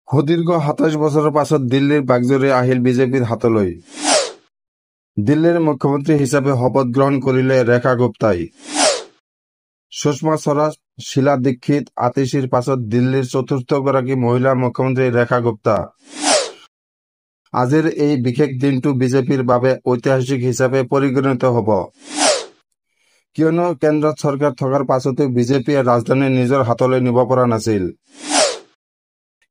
সুদীৰ্ঘ ২৭ বছৰৰ পাছত দিল্লীৰ বাগজৰী আহিল বিজেপিৰ হাতলৈ। দিল্লীৰ মুখ্যমন্ত্ৰী হিচাপে শপত গ্ৰহণ কৰিলে ৰেখা গুপ্তাই। সুষমা স্বৰাজ, শীলা দীক্ষিত, আতিশীৰ পাছত দিল্লীৰ চতুৰ্থগৰাকী মহিলা মুখ্যমন্ত্ৰী ৰেখা গুপ্তা। আজিৰ এই বিশেষ দিনটো বিজেপিৰ বাবে ঐতিহাসিক হিচাপে পৰিগণিত হ'ব। কিয়নো কেন্দ্ৰত চৰকাৰ থকাৰ পাছতো বিজেপিয়ে ৰাজধানী নিজৰ হাতলৈ নিব পৰা নাছিল।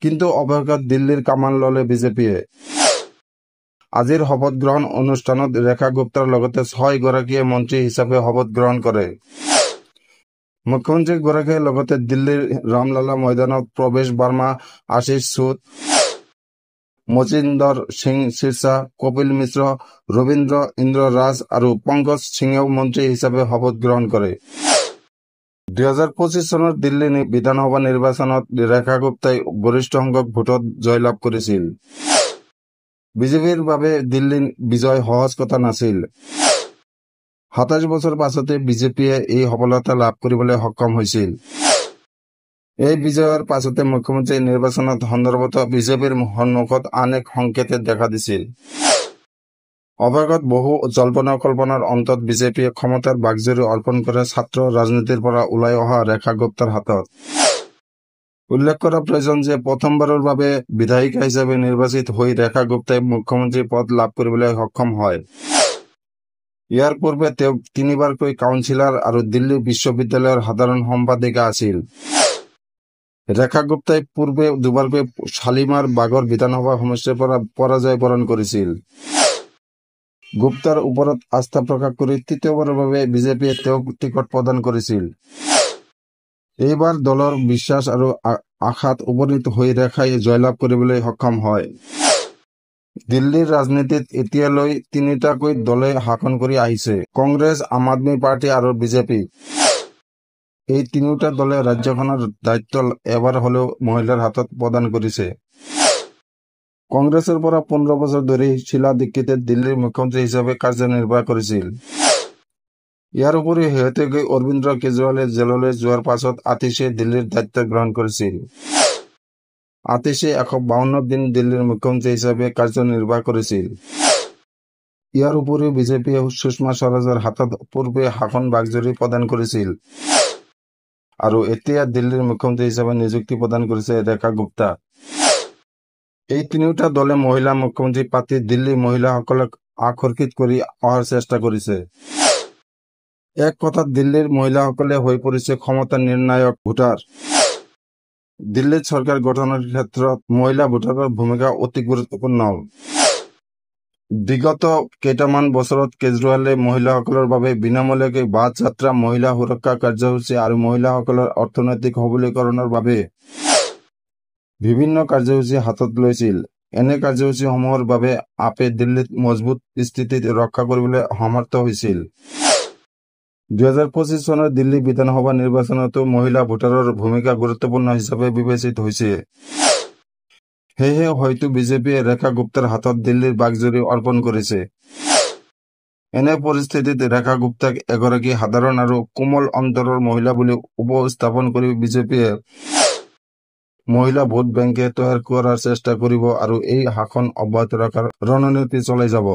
কিন্তু অৱশেষত দিল্লীৰ কামান ললে বিজেপিয়ে। আজিৰ শপত গ্ৰহণ অনুষ্ঠানত ৰেখা গুপ্তাৰ লগতে ৬ গৰাকীয়ে মন্ত্ৰী হিচাপে শপত গ্ৰহণ কৰে। মুখ্যমন্ত্ৰীগৰাকীয়ে লগতে দিল্লীৰ ৰামলালা ময়দানত প্ৰৱেশ বাৰ্মা, আশিষ সুদ, মচিন্দৰ সিং সিৰসা, কপিল মিশ্ৰ, ৰবীন্দ্ৰ ইন্দ্ৰ ৰাজ আৰু পংকজ সিঙেও মন্ত্ৰী হিচাপে শপত গ্ৰহণ কৰে। ২০২৫ চনৰ দিল্লী বিধানসভা নিৰ্বাচনত ৰেখা গুপ্তাই গৰিষ্ঠ সংখ্যক ভোটত জয়লাভ কৰিছিল। বিজেপিৰ বাবে দিল্লী বিজয় সহজ কথা নাছিল। ২৭ বছৰ পাছতে বিজেপিয়ে এই সফলতা লাভ কৰিবলৈ সক্ষম হৈছিল। এই বিজয়ৰ পাছতে মুখ্যমন্ত্ৰী নিৰ্বাচনত সন্দৰ্ভত বিজেপিৰ সন্মুখত আন এক সংকেতে দেখা দিছিল। অৱশেষত বহু জল্পনা কল্পনাৰ অন্তত বিজেপিয়ে ক্ষমতাৰ বাগজৰী অৰ্পণ কৰে ছাত্ৰ ৰাজনীতিৰ পৰা ওলাই অহা ৰেখা গুপ্তাৰ হাতত। উল্লেখ কৰা প্ৰয়োজন যে প্ৰথমবাৰৰ বাবে বিধায়িকা হিচাপে নিৰ্বাচিত হৈ ৰেখা গুপ্তাই মুখ্যমন্ত্ৰী পদ লাভ কৰিবলৈ সক্ষম হয়। ইয়াৰ পূৰ্বে তেওঁ ৩বাৰকৈ কাউন্সিলৰ আৰু দিল্লী বিশ্ববিদ্যালয়ৰ সাধাৰণ সম্পাদিকা আছিল। ৰেখা গুপ্তাই পূৰ্বে দুবাৰকৈ শালিমাৰ বাগৰ বিধানসভা সমষ্টিৰ পৰা পৰাজয় বৰণ কৰিছিল। গুপ্তাৰ ওপৰত আস্থা প্ৰকাশ কৰি তৃতীয়বাৰৰ বাবে বিজেপিয়ে তেওঁক টিকট প্ৰদান কৰিছিল। এইবাৰ দলৰ বিশ্বাস আৰু আশাত উপনীত হৈ ৰেখাই জয়লাভ কৰিবলৈ সক্ষম হয়। দিল্লীৰ ৰাজনীতিত এতিয়ালৈ ৩টাকৈ দলে শাসন কৰি আহিছে: কংগ্ৰেছ, আম আদমি পাৰ্টি আৰু বিজেপি। এই ৩টা দলে ৰাজ্যখনৰ দায়িত্ব এবাৰ হলেও মহিলাৰ হাতত প্ৰদান কৰিছে। কংগ্ৰেছৰ পৰা ১৫ বছৰ ধৰি শীলা দীক্ষিতে দিল্লীৰ মুখ্যমন্ত্ৰী হিচাপে কাৰ্যনিৰ্বাহ কৰিছিল। ইয়াৰ উপৰিও শেহতীয়াকৈ অৰবিন্দ কেজৰিৱালে জেললৈ যোৱাৰ পাছত আতিশীয়ে দিল্লীৰ দায়িত্ব গ্ৰহণ কৰিছিল। আতিশীয়ে ১৫২ দিন দিল্লীৰ মুখ্যমন্ত্ৰী হিচাপে কাৰ্যনিৰ্বাহ কৰিছিল। ইয়াৰ উপৰিও বিজেপিয়ে সুষমা স্বৰাজৰ হাতত পূৰ্বে শাসন বাগজৰী প্ৰদান কৰিছিল আৰু এতিয়া দিল্লীৰ মুখ্যমন্ত্ৰী হিচাপে নিযুক্তি প্ৰদান কৰিছে ৰেখা গুপ্তা। এই ৩টা দলে মহিলা মুখ্যমন্ত্ৰী পাতি দিল্লীৰ মহিলাসকলক আকৰ্ষিত কৰি অহাৰ চেষ্টা কৰিছে। এক কথাত দিল্লীৰ মহিলাসকলে হৈ পৰিছে ক্ষমতা নিৰ্ণায়ক ভোটাৰ। দিল্লীত চৰকাৰ গঠনৰ ক্ষেত্ৰত মহিলা ভোটাৰৰ ভূমিকা অতি গুৰুত্বপূৰ্ণ। বিগত কেইটামান বছৰত কেজৰিৱালে মহিলাসকলৰ বাবে বিনামূলীয়াকৈ বাছ যাত্ৰা, মহিলা সুৰক্ষা কাৰ্যসূচী আৰু মহিলাসকলৰ অৰ্থনৈতিক সবলীকৰণৰ বাবে বিভিন্ন কাৰ্যসূচী হাতত লৈছিল। এনে কাৰ্যসূচীসমূহৰ বাবে আপে দিল্লীত মজবুত স্থিতি ৰক্ষা কৰিবলৈ সমৰ্থ হৈছিল। ২০২৫ চনৰ দিল্লী বিধানসভা নিৰ্বাচনতো মহিলা ভোটাৰৰ ভূমিকা গুৰুত্বপূৰ্ণ হিচাপে বিবেচিত হৈছে। সেয়েহে হয়তো বিজেপিয়ে ৰেখা গুপ্তাৰ হাতত দিল্লীৰ বাগজৰী অৰ্পণ কৰিছে। এনে পৰিস্থিতিত ৰেখা গুপ্তাক এগৰাকী সাধাৰণ আৰু কোমল অন্তৰৰ মহিলা বুলি উপস্থাপন কৰি বিজেপিয়ে মহিলা ভোট বেংকে তৈয়াৰ কৰাৰ চেষ্টা কৰিব আৰু এই শাসন অব্যাহত ৰখাৰ ৰণনীতি চলাই যাব।